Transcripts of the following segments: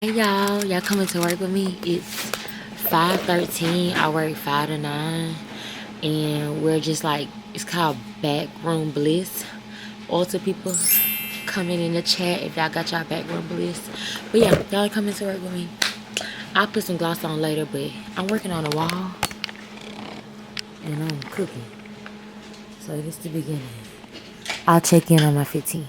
Hey y'all coming to work with me? It's 5:13. I work 5 to 9, and we're just like, it's called backroom bliss. Also, people coming in the chat if y'all got y'all backroom bliss. But yeah, y'all coming to work with me. I'll put some gloss on later, but I'm working on a wall and I'm cooking. So this is the beginning. I'll check in on my 15.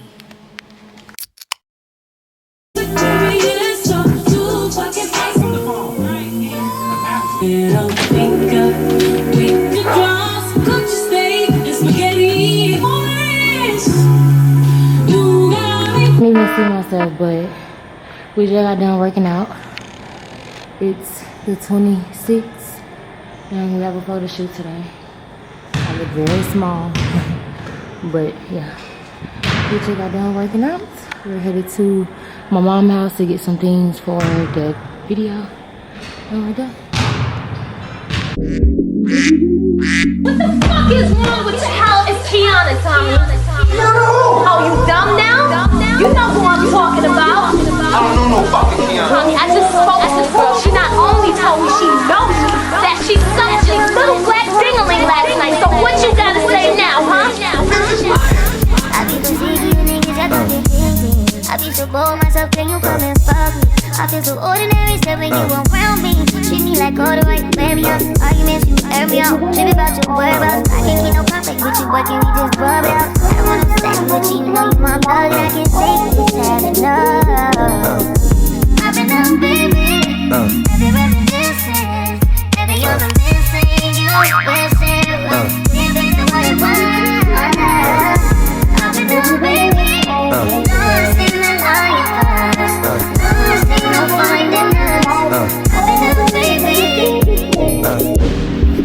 I didn't even see myself, but we just got done working out. It's the 26th, and we have a photo shoot today. I look very small, but yeah. We just got done working out. We're headed to my mom's house to get some things for the video. And we're done. What the fuck is wrong with you? How is Kiana, Tommy? Oh, you dumb now? You know who I'm talking about. I don't know no fucking Kiana. Tommy, I just spoke to this girl. She not only told me she knows me, that she sucked a little black dingling last night. So what you gotta say now, huh? I be so sick of you niggas, I don't get busy. I be so bold myself, can you come and fuck me? I feel so ordinary, stuff when you around me. Treat me like all the right, baby, arguments, you air me out. Trip about your whereabouts. I can't get no conflict with you, but can we just rub it out? I don't wanna sex with you, you know you my blood, and I can't take this had enough. I've been up, baby, every reminiscence, every you're missing, you listen, this ain't what it was. I've been up, baby, lost in the light, lost in no finding us. I've been up, baby,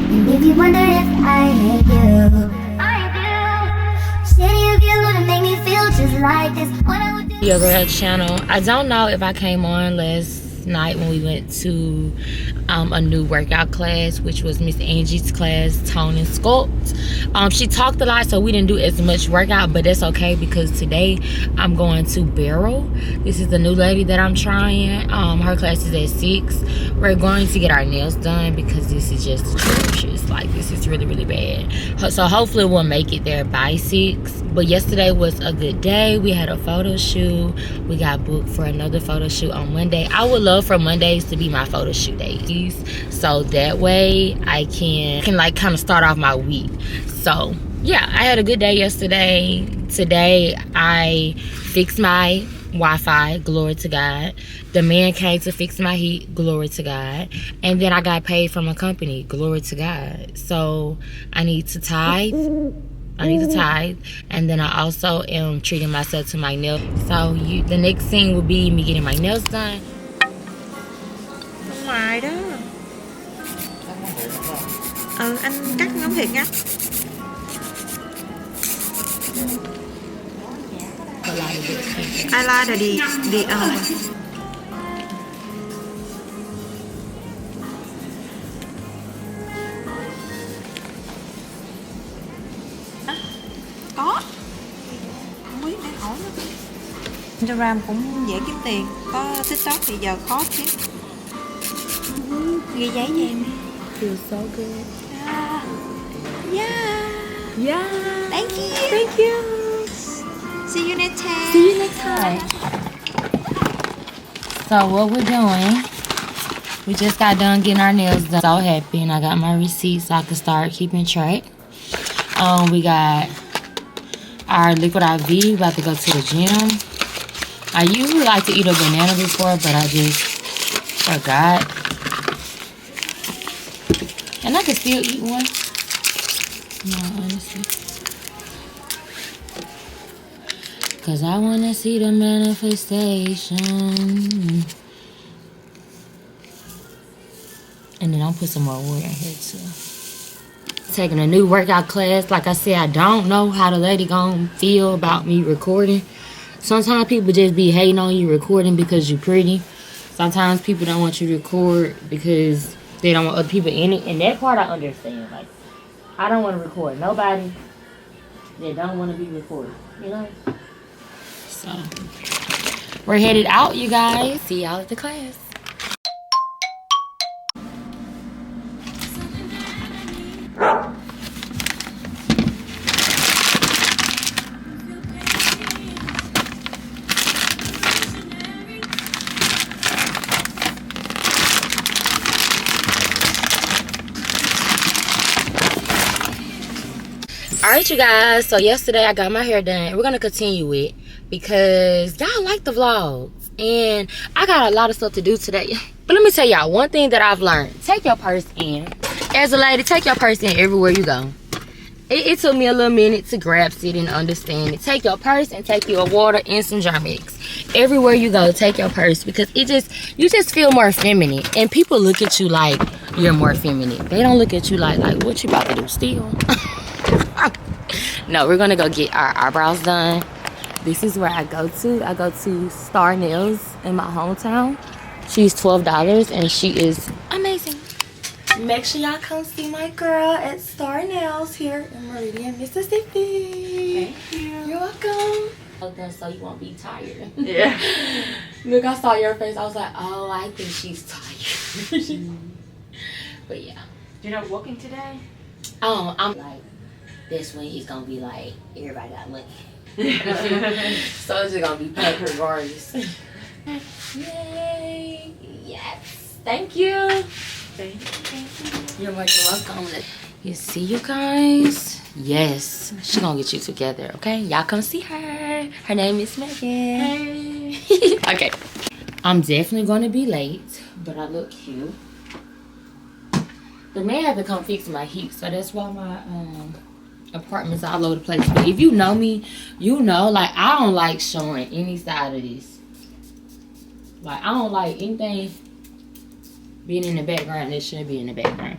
and if you wonder if I hate you, I do. Shitty of you to make me feel just like this. What I would do. Your girl channel. I don't know if I came on last night when we went to a new workout class, which was Miss Angie's class, Tone and Sculpt. She talked a lot, so we didn't do as much workout, but that's okay because today I'm going to Barrel. This is the new lady that I'm trying. Her class is at 6. We're going to get our nails done because this is just atrocious. Like, this is really, really bad. So hopefully we'll make it there by 6. But yesterday was a good day. We had a photo shoot. We got booked for another photo shoot on Monday. I would love for Mondays to be my photo shoot days, so that way I can like kind of start off my week. So yeah, I had a good day yesterday. Today I fixed my Wi-Fi, glory to God. The man came to fix my heat, glory to God. And then I got paid from a company, glory to God. So I need to tithe. And then I also am treating myself to my nails. So the next thing will be me getting my nails done. Ngoài đó. Anh cắt ngắm thiệt nha. Eyeliner đi có. Không biết đang ổn lắm. Instagram cũng dễ kiếm tiền, có TikTok thì giờ khó chứ. Ghi giấy cho em đi. Feels so good. Yeah. Thank you. See you next time. So what we're doing, we just got done getting our nails done. So happy, and I got my receipts so I can start keeping track. We got our liquid IV, about to go to the gym. I usually like to eat a banana before, but I just forgot. And I can still eat one. No, honestly. Cause I wanna see the manifestation. And then I'll put some more water in here too. Taking a new workout class. Like I said, I don't know how the lady gonna feel about me recording. Sometimes people just be hating on you recording because you're pretty. Sometimes people don't want you to record because they don't want other people in it. And that part I understand. Like, I don't want to record nobody that don't want to be recorded, you know? So we're headed out, you guys. See y'all at the class. Alright, you guys, so yesterday I got my hair done. We're gonna continue it because y'all like the vlogs and I got a lot of stuff to do today. But let me tell y'all one thing that I've learned. Take your purse in. As a lady, take your purse in everywhere you go. It took me a little minute to grasp it and understand it. Take your purse and take your water and some Germ-X. Everywhere you go, take your purse because you just feel more feminine. And people look at you like you're more feminine. They don't look at you like what you about to do, steal? No, we're gonna go get our eyebrows done. This is where I go to. I go to Star Nails in my hometown. She's $12 and she is amazing. Make sure y'all come see my girl at Star Nails here in Meridian, Mississippi. Thank you. You're welcome. So you won't be tired. Yeah. Look, I saw your face. I was like, oh, I think she's tired. But yeah. You're not working today? I'm like, this week he's gonna be like, everybody got money. So it's just gonna be packed regardless. Yay! Yes! Thank you! Thank you. You're much welcome. You see, you guys? Yes, she's gonna get you together, okay? Y'all come see her. Her name is Megan. Hey. Okay. I'm definitely gonna be late, but I look cute. The man had to come fix my heat, so that's why my apartment's all over the place. But if you know me, you know, like, I don't like showing any side of this. Like, I don't like anything being in the background that shouldn't be in the background.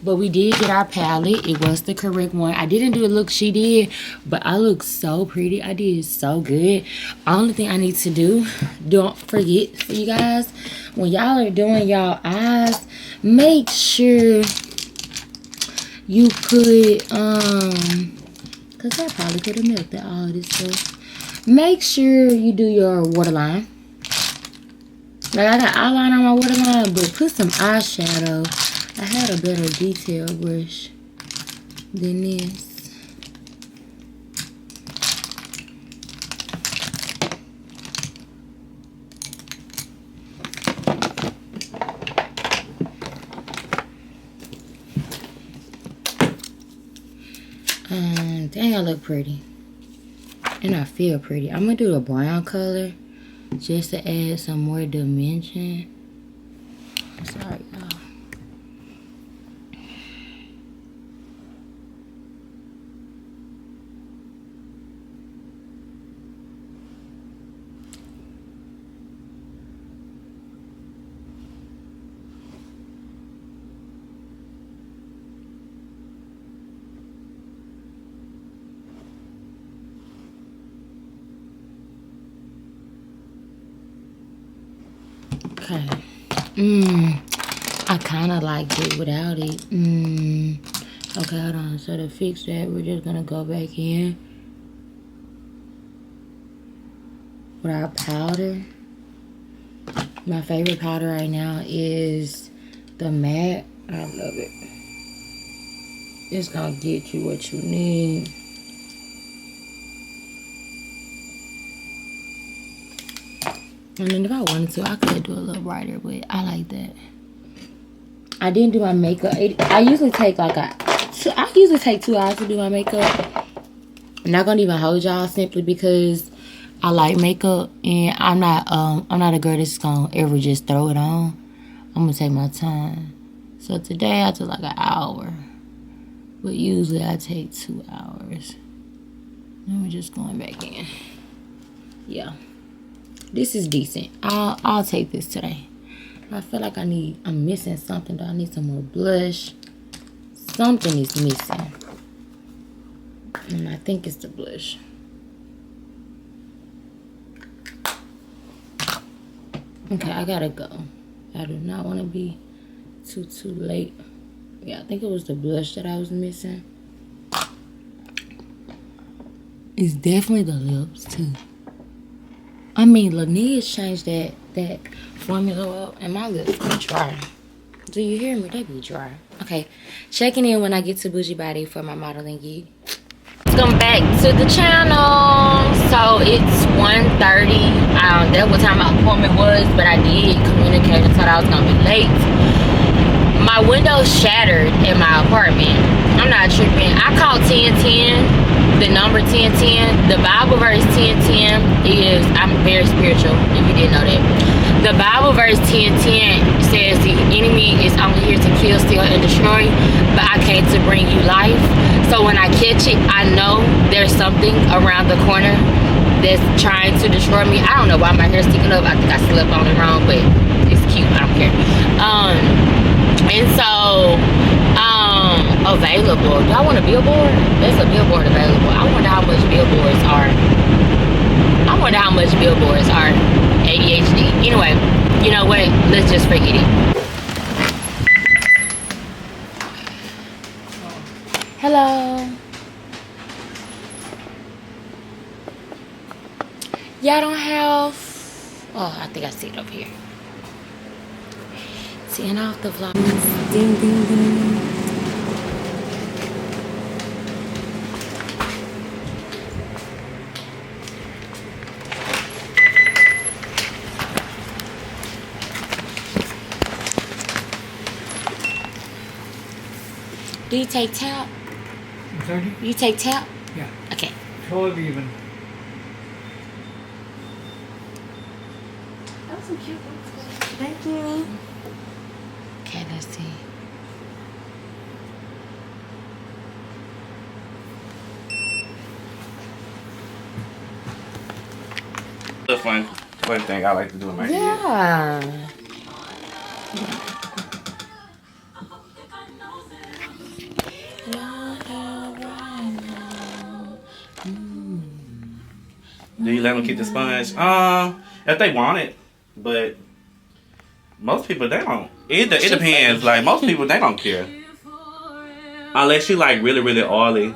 But we did get our palette. It was the correct one. I didn't do the look she did, but I look so pretty. I did so good. Only thing I need to do, don't forget, for you guys, when y'all are doing y'all eyes, make sure you put, because I probably could have melted all this stuff. Make sure you do your waterline. Like, I got eyeliner on my waterline, but put some eyeshadow. I had a better detail brush than this. Dang, I look pretty. And I feel pretty. I'm gonna do a brown color just to add some more dimension. Sorry, y'all. Okay. I kind of liked it without it. Okay, hold on. So to fix that, we're just gonna go back in with our powder. My favorite powder right now is the matte. I love it. It's gonna get you what you need. And then if I wanted to, I could do a little brighter, but I like that. I didn't do my makeup. I usually take like I usually take 2 hours to do my makeup. I'm not gonna even hold y'all simply because I like makeup and I'm not a girl that's gonna ever just throw it on. I'm gonna take my time. So today I took like an hour, but usually I take 2 hours. Then we're just going back in. Yeah. This is decent. I'll take this today. I feel like I'm missing something though. I need some more blush. Something is missing. And I think it's the blush. Okay, I gotta go. I do not want to be too late. Yeah, I think it was the blush that I was missing. It's definitely the lips too. I mean, Lanier's changed that formula up, and my lips be dry. Do you hear me? They be dry. Okay, checking in when I get to Bougie Body for my modeling gig. Welcome back to the channel. So it's 1:30. That's what time my appointment was, but I did communicate and told I was gonna be late. My window shattered in my apartment. I'm not tripping. I called 1010, the number 1010. The Bible verse 1010 is, I'm very spiritual, if you didn't know that. The Bible verse 1010 says the enemy is only here to kill, steal, and destroy, but I came to bring you life. So when I catch it, I know there's something around the corner that's trying to destroy me. I don't know why my hair's sticking up. I think I slept on it wrong, but it's cute. I don't care. And so, available. Do I want a billboard? There's a billboard available. I wonder how much billboards are ADHD. Anyway, you know what? Let's just forget it. Hello. Y'all don't have... Oh, I think I see it over here. 10 off the vlog. Ding, ding, ding. Do you take tap? I'm sorry? You take tap? Yeah. Okay. 12 even. That was some cute ones. Thank you. Okay, let's see. The fun thing I like to do in my head. Yeah. Do you let them keep the sponge? If they want it, but most people they don't. It depends. Like most people they don't care, unless you like really really oily.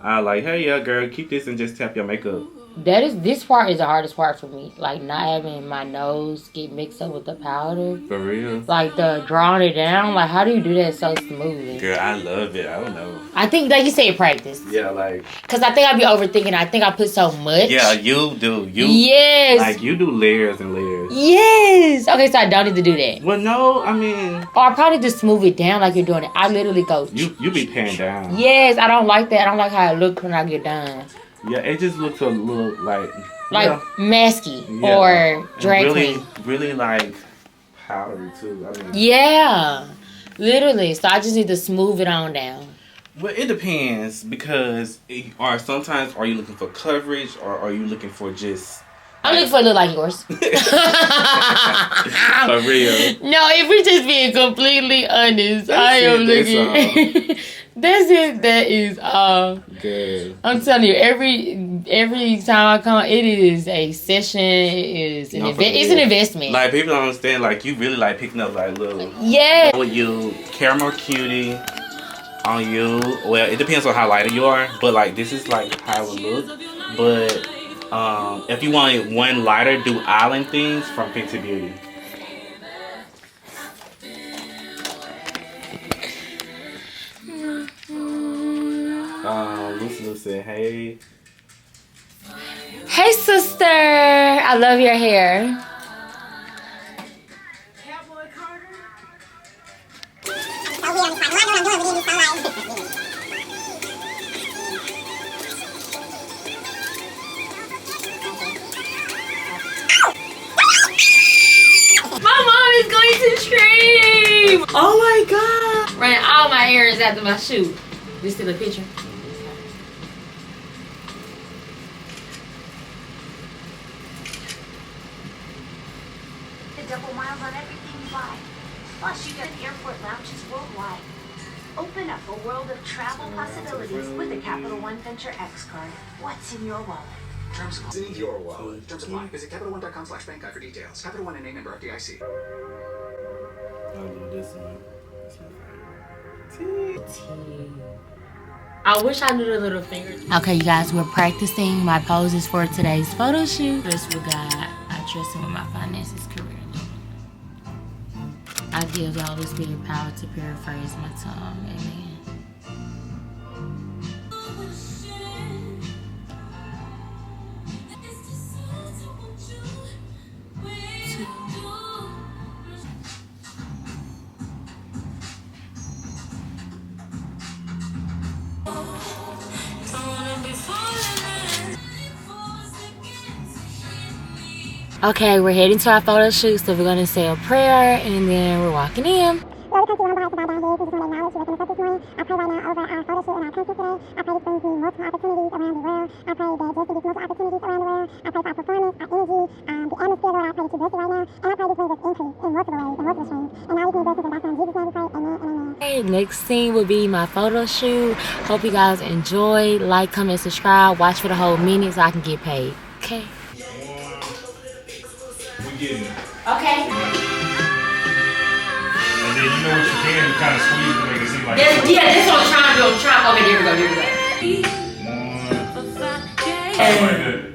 I like, hey yeah girl, keep this and just tap your makeup. This part is the hardest part for me. Like not having my nose get mixed up with the powder. For real. Like the drawing it down. Like how do you do that so smoothly? Girl, I love it. I don't know. I think like you say practice. Yeah, like. Cause I think I be overthinking. I think I put so much. Yeah, you do. Yes. Like you do layers and layers. Yes. Okay, so I don't need to do that. Well, no, I mean. Or I probably just smooth it down like you're doing it. I literally go. You be pan down. Yes, I don't like that. I don't like how it looks when I get done. Yeah, it just looks a little like masky yeah. or drag really, queen. really like powdery too. I mean, Yeah, literally. So I just need to smooth it on down. well, it depends because sometimes are you looking for coverage or are you looking for just? I'm looking for a look like yours. For real. No, if we're just being completely honest, I am looking. That's it. That is all. Good. I'm telling you, every time I come, it is a session. It is an event. It's an investment. Like people don't understand. Like you really like picking up like little. Yeah. With you, caramel cutie on you. Well, it depends on how light you are, but like this is like how it would look. But if you wanted one lighter, do island things from Fenty Beauty. Lucy said, hey. Hey, sister. I love your hair. My mom is going to stream. Oh my god. Ran all my errands after my shoot. This still a picture. Double miles on everything you buy. Plus, you get airport lounges worldwide. Open up a world of travel possibilities with the Capital One Venture X card. What's in your wallet? Terms in your wallet. Terms apply. Visit CapitalOne.com/bank guide for details. Capital One and a member FDIC. I'll do this one. I wish I knew the little fingers. Okay, you guys, we're practicing my poses for today's photo shoot. First, we got stressing with my finances career. I give y'all the spirit power to paraphrase my tongue. Amen. Okay, we're heading to our photo shoot, so we're gonna say a prayer and then we're walking in. Lord, we come to you humble hearts and bow our heads. We just want to acknowledge you waking us up this morning. I pray right now over our photo shoot in our country today. I pray this brings me multiple opportunities around the world. I pray that just give us multiple opportunities around the world. I pray for our performance, our energy, the atmosphere, Lord. I pray that you bless it right now. And I pray this brings us increase in multiple ways, in multiple streams. And now we can bless us in thy son Jesus' name we pray. Amen and amen. Okay, next scene will be my photo shoot. Hope you guys enjoy. Like, comment, subscribe. Watch for the whole minute so I can get paid. Okay. We getting it. Okay. And then you know what you can kind of squeeze to make it seem like. Yeah, that's what I'm trying to do. I'm trying. Okay, there we go. One. All right, good.